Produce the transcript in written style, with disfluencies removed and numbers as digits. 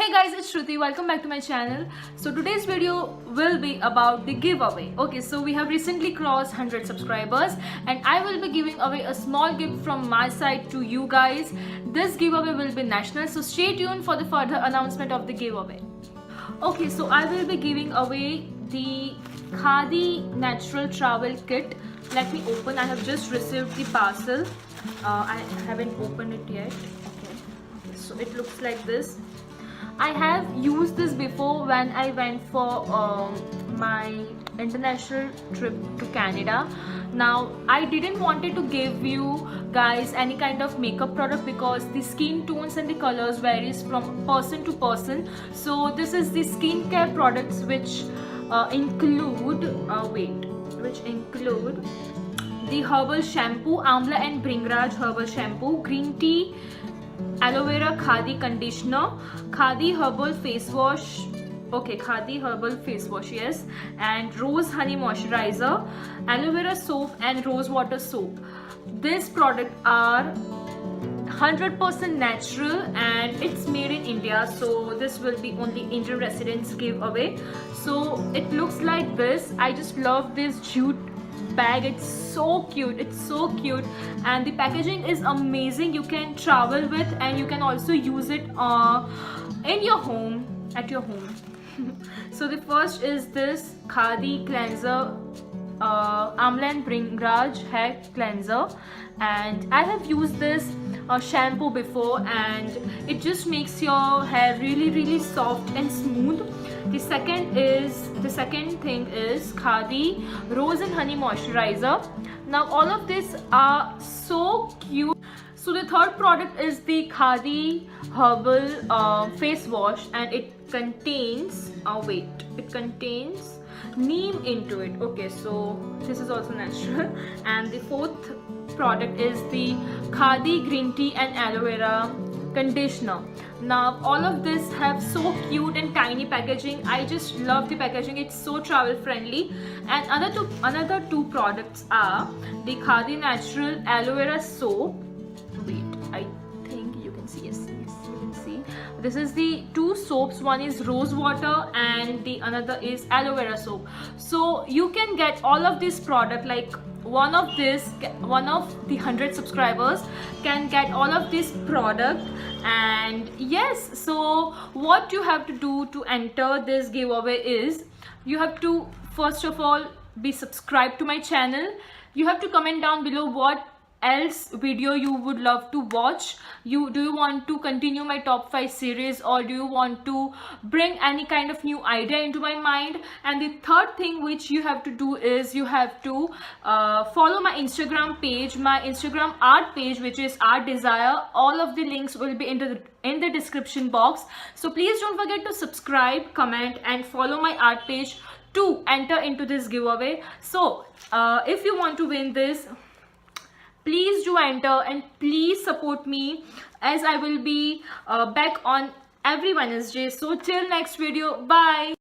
Hey guys, it's Shruti. Welcome back to my channel. So today's video will be about the giveaway. Okay, so we have recently crossed 100 subscribers and I will be giving away a small gift from my side to you guys. This giveaway will be national, so stay tuned for the further announcement of the giveaway. Okay, so I will be giving away the Khadi natural travel kit. Let me open. I have just received the parcel. I haven't opened it yet. Okay, so it looks like this. I have used this before when I went for my international trip to Canada. Now I didn't wanted to give you guys any kind of makeup product because the skin tones and the colors varies from person to person. So this is the skincare products which include the herbal shampoo, Amla and Bringraj herbal shampoo, green tea, aloe vera Khadi conditioner, Khadi herbal face wash, Khadi herbal face wash, yes, and rose honey moisturizer, aloe vera soap and rose water soap. These products are 100% natural and it's made in India, so this will be only Indian residents giveaway. So it looks like this. I just love this jute bag. It's so cute, and the packaging is amazing. You can travel with and you can also use it in your home, at your home. So the first is this Khadi cleanser, Amla and Bringraj hair cleanser, and I have used this shampoo before and it just makes your hair really soft and smooth. The second thing is Khadi rose and honey moisturizer. Now all of these are so cute. So the third product is the Khadi herbal face wash, and it contains neem into it. Okay, so this is also natural. And the fourth product is the Khadi green tea and aloe vera conditioner. Now all of this have so cute and tiny packaging. I just love the packaging. It's so travel friendly. And another two products are the Khadi natural aloe vera soap. Wait, I think you can see. Yes, you can see. This is the two soaps. One is rose water and the another is aloe vera soap. So you can get all of this product, like one of the 100 subscribers can get all of this product. And yes, so what you have to do to enter this giveaway is you have to first of all be subscribed to my channel. You have to comment down below what else video you would love to watch. Do you want to continue my top 5 series, or do you want to bring any kind of new idea into my mind? And the third thing which you have to do is you have to follow my Instagram page, my Instagram art page, which is Art Desire. All of the links will be in the description box. So please don't forget to subscribe, comment and follow my art page to enter into this giveaway. So if you want to win this, please do enter and please support me, as I will be back on every Wednesday. So till next video, bye.